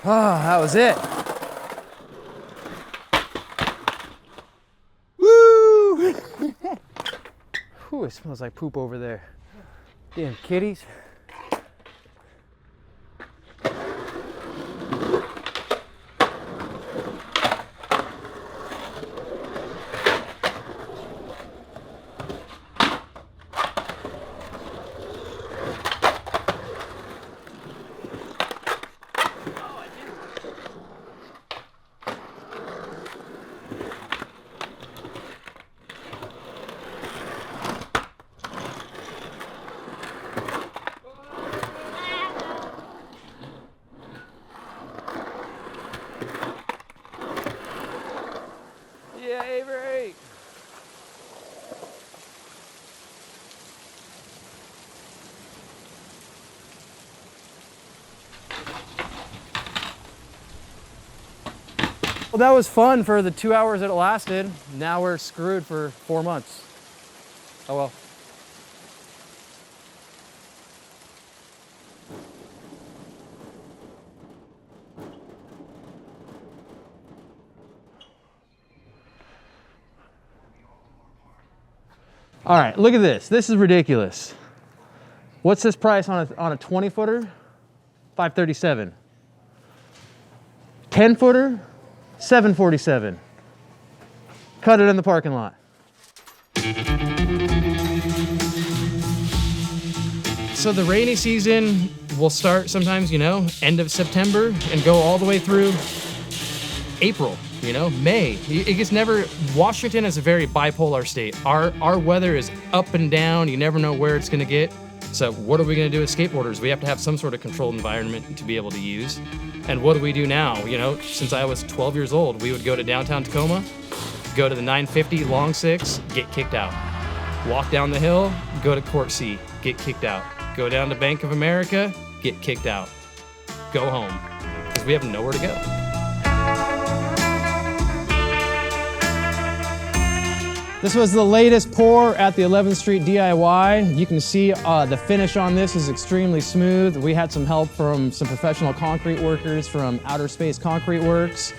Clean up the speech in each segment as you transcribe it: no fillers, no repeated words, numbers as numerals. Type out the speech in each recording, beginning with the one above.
Oh, that was it. Woo! Whew, it smells like poop over there. Damn kitties. Well, that was fun for the 2 hours that it lasted. Now we're screwed for 4 months. Oh well. All right, look at this. This is ridiculous. What's this price on a 20-footer? $537. 10-footer? $747. Cut it in the parking lot. So the rainy season will start sometimes, you know, end of September and go all the way through April, you know, May. It gets never, Washington is a very bipolar state. Our weather is up and down. You never know where it's gonna get. So what are we gonna do as skateboarders? We have to have some sort of controlled environment to be able to use. And what do we do now? You know, since I was 12 years old, we would go to downtown Tacoma, go to the 950 Long Six, get kicked out. Walk down the hill, go to Court C, get kicked out. Go down to Bank of America, get kicked out. Go home, because we have nowhere to go. This was the latest pour at the 11th Street DIY. You can see the finish on this is extremely smooth. We had some help from some professional concrete workers from Outer Space Concrete Works.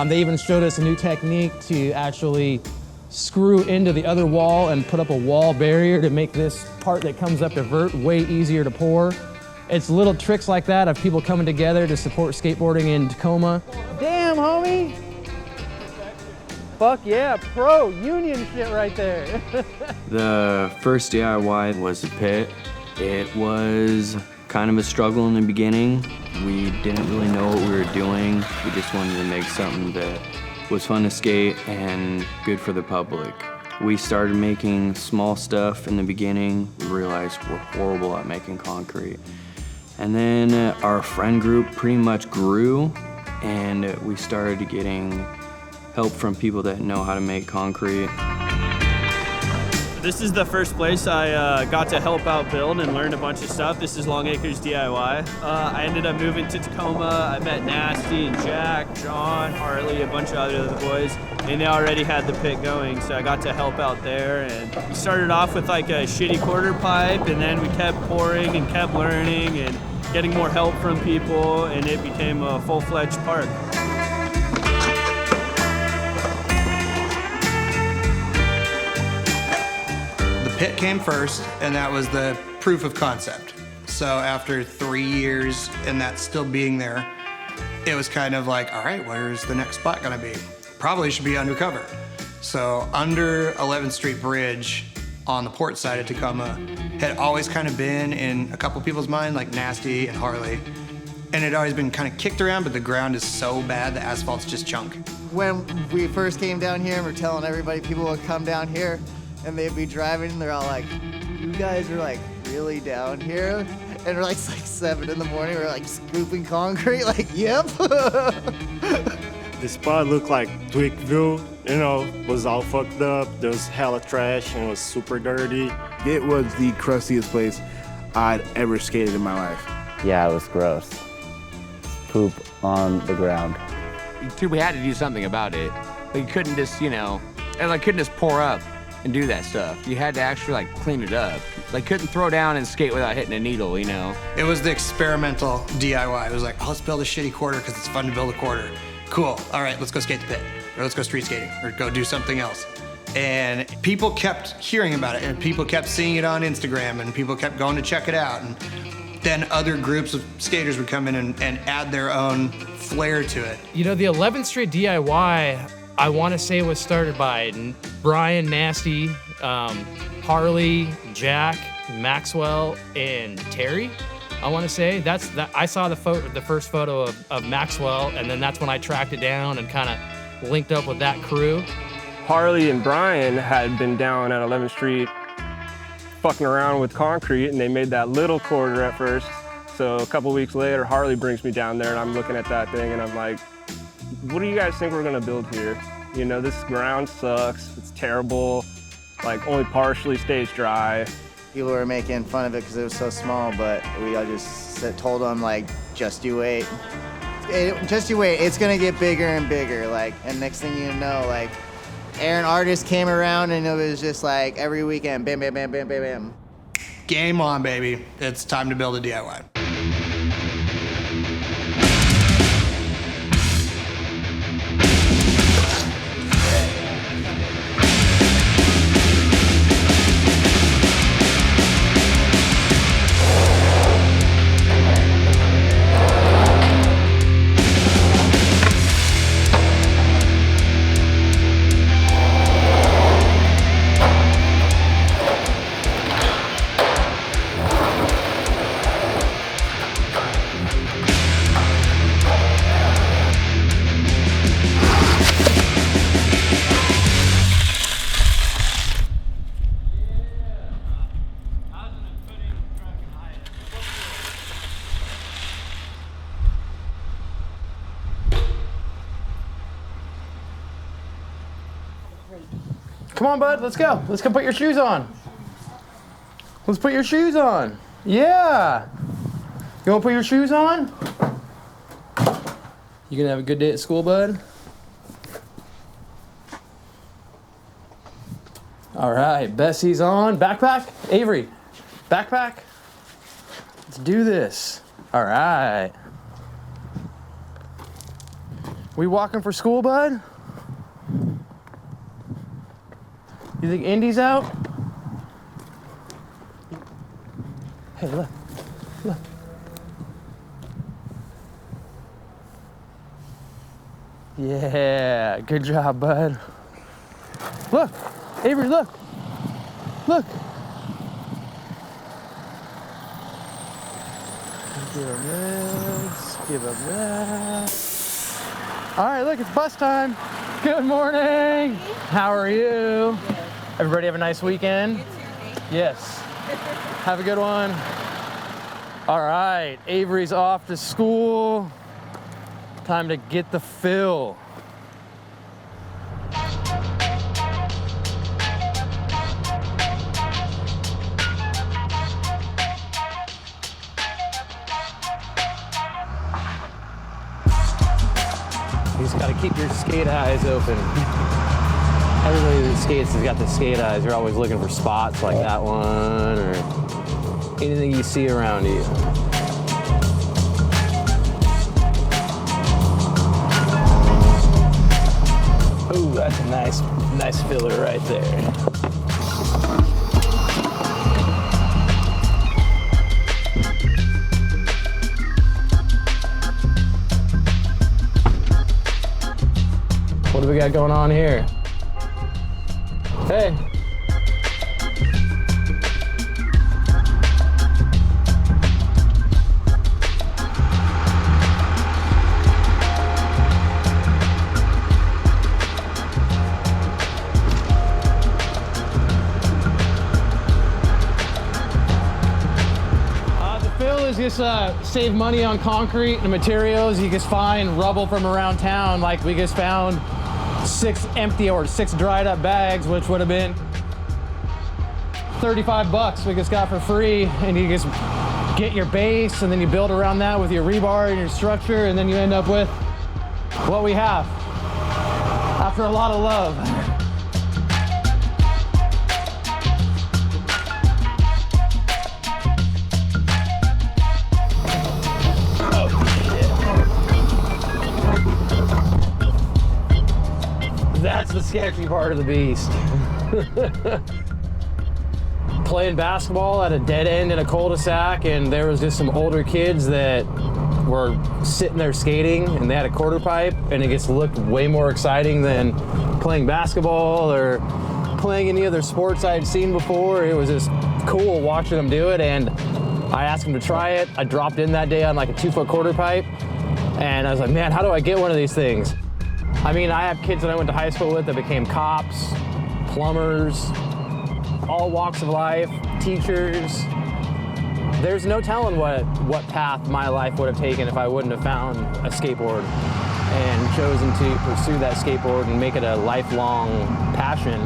They even showed us a new technique to actually screw into the other wall and put up a wall barrier to make this part that comes up to vert way easier to pour. It's little tricks like that of people coming together to support skateboarding in Tacoma. Damn, homie! Fuck yeah, pro union shit right there. The first DIY was the pit. It was kind of a struggle in the beginning. We didn't really know what we were doing. We just wanted to make something that was fun to skate and good for the public. We started making small stuff in the beginning. We realized we're horrible at making concrete. And then our friend group pretty much grew, and we started getting help from people that know how to make concrete. This is the first place I got to help out build and learn a bunch of stuff. This is Long Acres DIY. I ended up moving to Tacoma. I met Nasty and Jack, John, Harley, a bunch of other boys, and they already had the pit going, so I got to help out there. And we started off with like a shitty quarter pipe, and then we kept pouring and kept learning and getting more help from people, and it became a full-fledged park. Pit came first, and that was the proof of concept. So after 3 years and that still being there, it was kind of like, all right, where's the next spot gonna be? Probably should be undercover. So under 11th Street Bridge on the port side of Tacoma had always kind of been in a couple people's mind, like Nasty and Harley. And it had always been kind of kicked around, but the ground is so bad, the asphalt's just chunk. When we first came down here and we're telling everybody people would come down here, and they'd be driving, and they're all like, you guys are like really down here? And we're like, it's like 7 in the morning, we're like scooping concrete, like, yep. The spot looked like Twigville, you know, was all fucked up. There was hella trash and it was super dirty. It was the crustiest place I'd ever skated in my life. Yeah, it was gross. Poop on the ground. We had to do something about it. We couldn't just, you know, and I couldn't just pour up and do that stuff. You had to actually like clean it up. Like couldn't throw down and skate without hitting a needle, you know? It was the experimental DIY. It was like, oh, let's build a shitty quarter because it's fun to build a quarter. Cool, all right, let's go skate the pit, or let's go street skating, or go do something else. And people kept hearing about it, and people kept seeing it on Instagram, and people kept going to check it out. And then other groups of skaters would come in and add their own flair to it. You know, the 11th Street DIY, I want to say was started by Brian Nasty, Harley, Jack, Maxwell, and Terry. I want to say I saw the first photo of Maxwell, and then that's when I tracked it down and kind of linked up with that crew. Harley and Brian had been down at 11th Street fucking around with concrete, and they made that little quarter at first. So a couple weeks later, Harley brings me down there, and I'm looking at that thing, and I'm like, what do you guys think we're gonna build here? You know, this ground sucks, it's terrible, like only partially stays dry. People were making fun of it because it was so small, but we all just told them, like, just you wait. Just you wait, it's gonna get bigger and bigger, like, and next thing you know, like, Aaron Artis came around and it was just like every weekend, bam, bam, bam, bam, bam, bam. Game on, baby. It's time to build a DIY. Come on, bud, let's go. Let's go put your shoes on. Let's put your shoes on. Yeah. You wanna put your shoes on? You gonna have a good day at school, bud? All right, Bessie's on. Backpack? Avery, backpack? Let's do this. All right. We walking for school, bud? You think Indy's out? Hey, look. Look. Yeah, good job, bud. Look, Avery, look. Look. Give him this, give him that. All right, look, it's bus time. Good morning. How are you? Everybody have a nice weekend? You too, Nate. Yes. Have a good one. All right, Avery's off to school. Time to get the fill. You just gotta keep your skate eyes open. Everybody that skates has got the skate eyes. You're always looking for spots like that one or anything you see around you. Ooh, that's a nice filler right there. What do we got going on here? Hey. The fill is just save money on concrete and materials. You just find rubble from around town, like we just found 6 empty or 6 dried up bags, which would have been $35 we just got for free, and you just get your base and then you build around that with your rebar and your structure, and then you end up with what we have after a lot of love. sketchy part of the beast. Playing basketball at a dead end in a cul-de-sac, and there was just some older kids that were sitting there skating, and they had a quarter pipe, and it just looked way more exciting than playing basketball or playing any other sports I had seen before. It was just cool watching them do it, and I asked them to try it. I dropped in that day on like a 2-foot quarter pipe, and I was like, man, how do I get one of these things? I mean, I have kids that I went to high school with that became cops, plumbers, all walks of life, teachers. There's no telling what path my life would have taken if I wouldn't have found a skateboard and chosen to pursue that skateboard and make it a lifelong passion.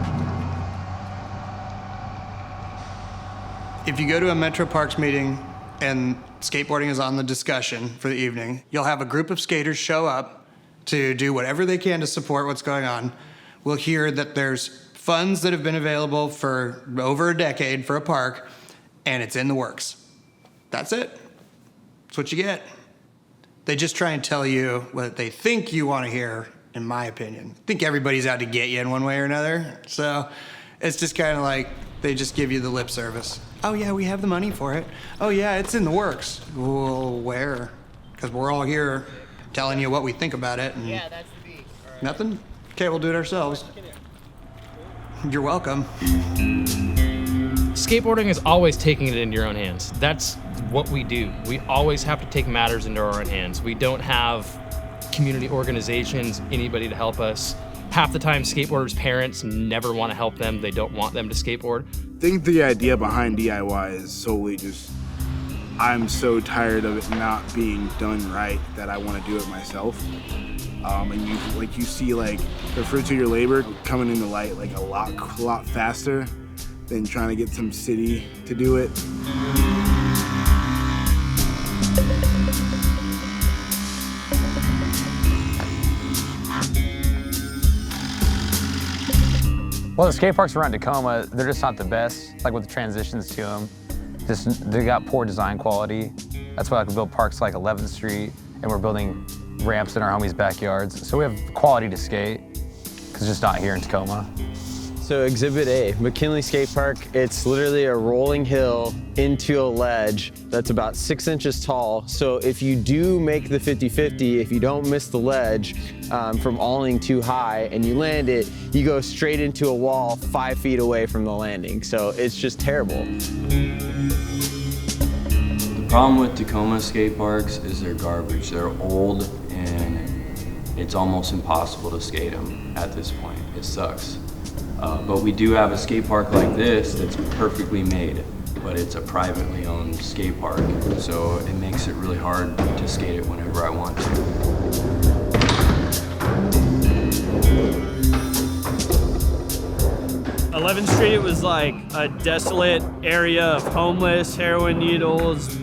If you go to a Metro Parks meeting and skateboarding is on the discussion for the evening, you'll have a group of skaters show up to do whatever they can to support what's going on. We'll hear that there's funds that have been available for over a decade for a park, and it's in the works. That's it. That's what you get. They just try and tell you what they think you want to hear, in my opinion. I think everybody's out to get you in one way or another. So it's just kind of like they just give you the lip service. Oh yeah, we have the money for it. Oh yeah, it's in the works. Well, where? Because we're all here telling you what we think about it. And Yeah, that's the beat. All right. nothing? Okay, we'll do it ourselves. You're welcome. Skateboarding is always taking it into your own hands. That's what we do. We always have to take matters into our own hands. We don't have community organizations, anybody to help us. Half the time, skateboarders' parents never want to help them. They don't want them to skateboard. I think the idea behind DIY is solely just, I'm so tired of it not being done right that I want to do it myself. And you see the fruits of your labor coming into light like a lot faster than trying to get some city to do it. Well, the skate parks around Tacoma, they're just not the best, like with the transitions to them. They got poor design quality. That's why I can build parks like 11th Street, and we're building ramps in our homies' backyards. So we have quality to skate, because it's just not here in Tacoma. So Exhibit A, McKinley Skate Park, it's literally a rolling hill into a ledge that's about 6 inches tall. So if you do make the 50-50, if you don't miss the ledge from alling too high and you land it, you go straight into a wall 5 feet away from the landing. So it's just terrible. The problem with Tacoma skate parks is they're garbage. They're old and it's almost impossible to skate them at this point. It sucks. But we do have a skate park like this that's perfectly made, but it's a privately owned skate park, so it makes it really hard to skate it whenever I want to. – 11th Street was like a desolate area of homeless, heroin needles,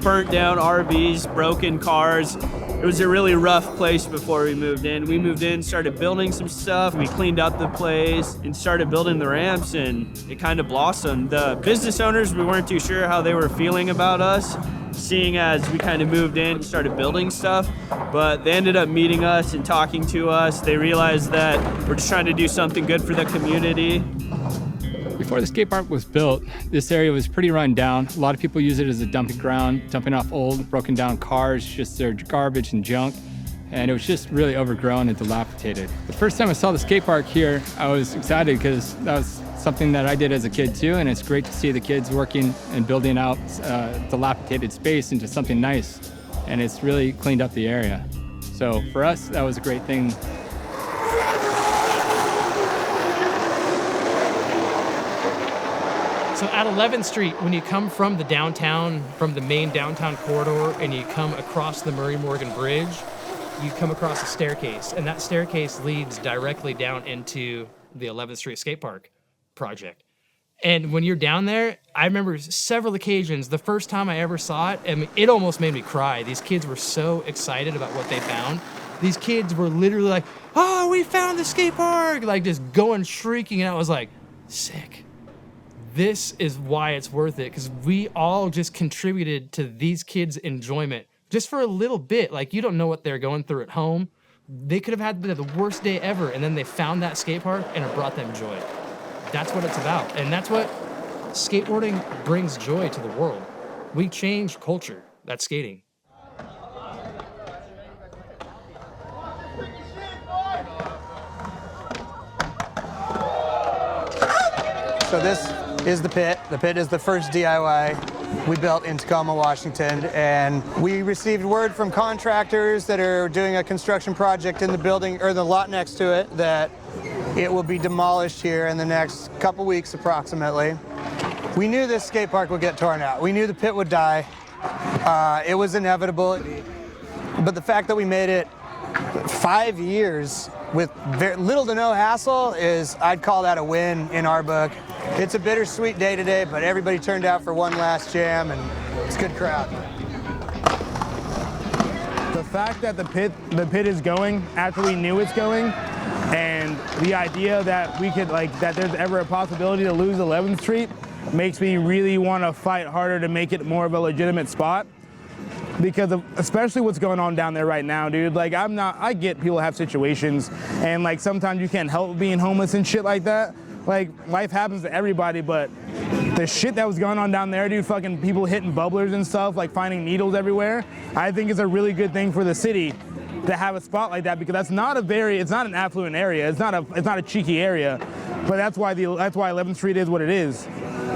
burnt down RVs, broken cars. It was a really rough place before we moved in. We moved in, started building some stuff. We cleaned up the place and started building the ramps, and it kind of blossomed. The business owners, we weren't too sure how they were feeling about us, seeing as we kind of moved in and started building stuff, but they ended up meeting us and talking to us. They realized that we're just trying to do something good for the community. Before the skate park was built, this area was pretty run down. A lot of people use it as a dumping ground, dumping off old, broken down cars, just their garbage and junk. And it was just really overgrown and dilapidated. The first time I saw the skate park here, I was excited because that was something that I did as a kid too, and it's great to see the kids working and building out dilapidated space into something nice. And it's really cleaned up the area. So for us, that was a great thing. So at 11th Street, when you come from the downtown, from the main downtown corridor, and you come across the Murray Morgan Bridge, you come across a staircase, and that staircase leads directly down into the 11th Street Skate Park project. And when you're down there, I remember several occasions, the first time I ever saw it, I mean, it almost made me cry. These kids were so excited about what they found. These kids were literally like, oh, we found the skate park, like just going shrieking, and I was like, sick. This is why it's worth it, because we all just contributed to these kids' enjoyment just for a little bit. Like, you don't know what they're going through at home, They could have had the worst day ever, and then they found that skate park, and it brought them joy. That's what it's about, and that's what skateboarding brings joy to the world. We change culture. That's skating. So this is the pit. The pit is the first DIY we built in Tacoma, Washington, and we received word from contractors that are doing a construction project in the building, or the lot next to it, that it will be demolished here in the next couple weeks approximately. We knew this skate park would get torn out. We knew the pit would die. It was inevitable. But the fact that we made it 5 years with very little to no hassle is, I'd call that a win in our book. It's a bittersweet day today, but everybody turned out for one last jam, and it's a good crowd. The fact that the pit is going after we knew it's going, and the idea that we could, like, that there's ever a possibility to lose 11th Street makes me really want to fight harder to make it more of a legitimate spot. Because of especially what's going on down there right now, dude. Like, I get people have situations, and like sometimes you can't help being homeless and shit like that. Like, life happens to everybody, but the shit that was going on down there, dude, fucking people hitting bubblers and stuff, like finding needles everywhere, I think it's a really good thing for the city to have a spot like that, because that's not it's not an affluent area, it's not a cheeky area, but that's why 11th Street is what it is.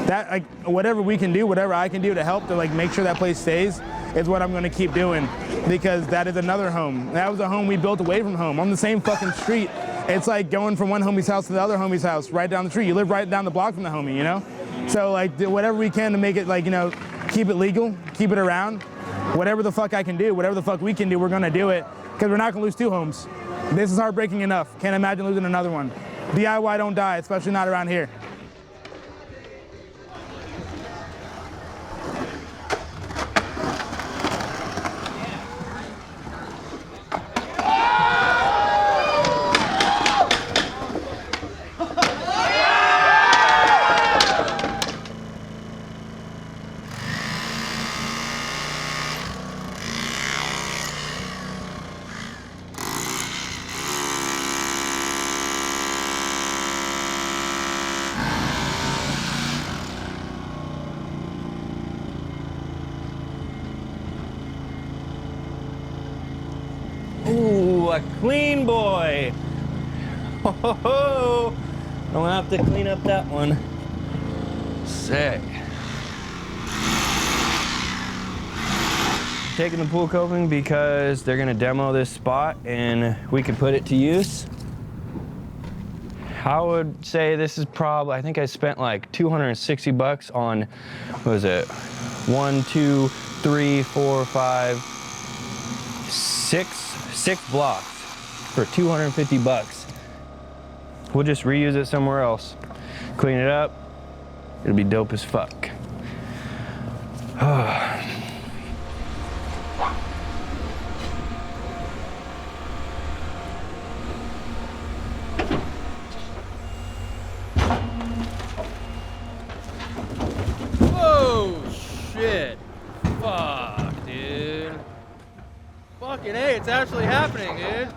That, like, whatever we can do, whatever I can do to help to, like, make sure that place stays is what I'm gonna keep doing, because that is another home. That was a home we built away from home, on the same fucking street. It's like going from one homie's house to the other homie's house, right down the street. You live right down the block from the homie, you know? So, like, whatever we can to make it, like, you know, keep it legal, keep it around. Whatever the fuck I can do, whatever the fuck we can do, we're gonna do it, because we're not gonna lose 2 homes. This is heartbreaking enough. Can't imagine losing another one. DIY don't die, especially not around here. Ooh, a clean boy. Ho, ho, ho. Don't have to clean up that one. Sick. Taking the pool coping because they're gonna demo this spot and we could put it to use. I would say this is probably, I think I spent like 260 bucks on, what was it? 1, 2, 3, 4, 5, 6 blocks for 250 bucks. We'll just reuse it somewhere else. Clean it up. It'll be dope as fuck. Whoa, shit. Fuck, dude. Fucking A, it's actually happening, dude.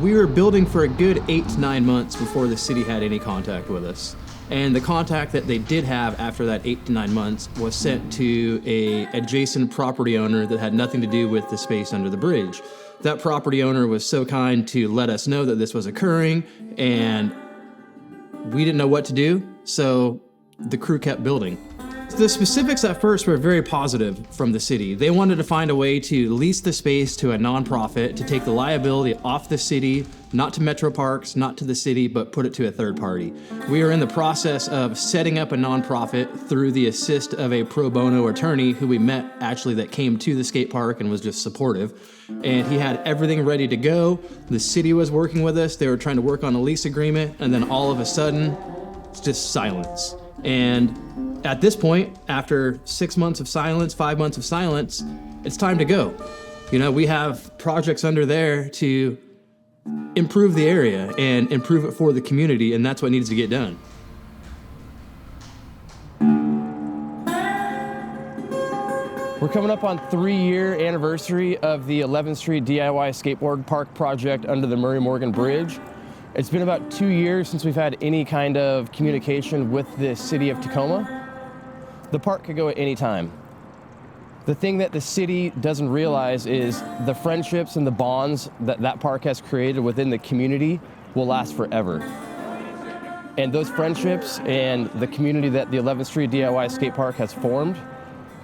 We were building for a good 8 to 9 months before the city had any contact with us. And the contact that they did have after that 8 to 9 months was sent to a adjacent property owner that had nothing to do with the space under the bridge. That property owner was so kind to let us know that this was occurring, and we didn't know what to do, so the crew kept building. The specifics at first were very positive from the city. They wanted to find a way to lease the space to a nonprofit to take the liability off the city, not to Metro Parks, not to the city, but put it to a third party. We are in the process of setting up a nonprofit through the assist of a pro bono attorney who we met actually that came to the skate park and was just supportive. And he had everything ready to go. The city was working with us. They were trying to work on a lease agreement, and then all of a sudden, it's just silence. And at this point, after 6 months of silence, 5 months of silence, it's time to go. You know, we have projects under there to improve the area and improve it for the community, and that's what needs to get done. We're coming up on 3-year anniversary of the 11th Street DIY skateboard park project under the Murray Morgan Bridge. It's been about 2 years since we've had any kind of communication with the city of Tacoma. The park could go at any time. The thing that the city doesn't realize is the friendships and the bonds that that park has created within the community will last forever. And those friendships and the community that the 11th Street DIY skate park has formed,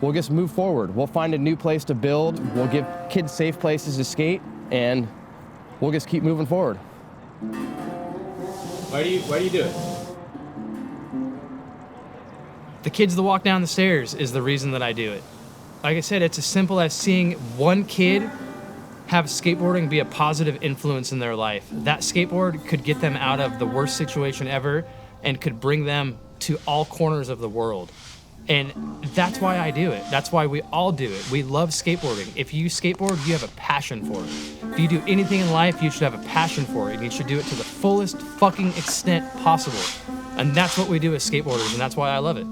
we'll just move forward. We'll find a new place to build, we'll give kids safe places to skate, and we'll just keep moving forward. Why do you do it? The kids that walk down the stairs is the reason that I do it. Like I said, it's as simple as seeing one kid have skateboarding be a positive influence in their life. That skateboard could get them out of the worst situation ever and could bring them to all corners of the world. And that's why I do it. That's why we all do it. We love skateboarding. If you skateboard, you have a passion for it. If you do anything in life, you should have a passion for it. And you should do it to the fullest fucking extent possible. And that's what we do as skateboarders, and that's why I love it.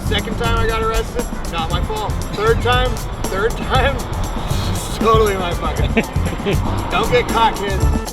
Second time I got arrested, not my fault. Third time, totally my fucking. Don't get caught, kids.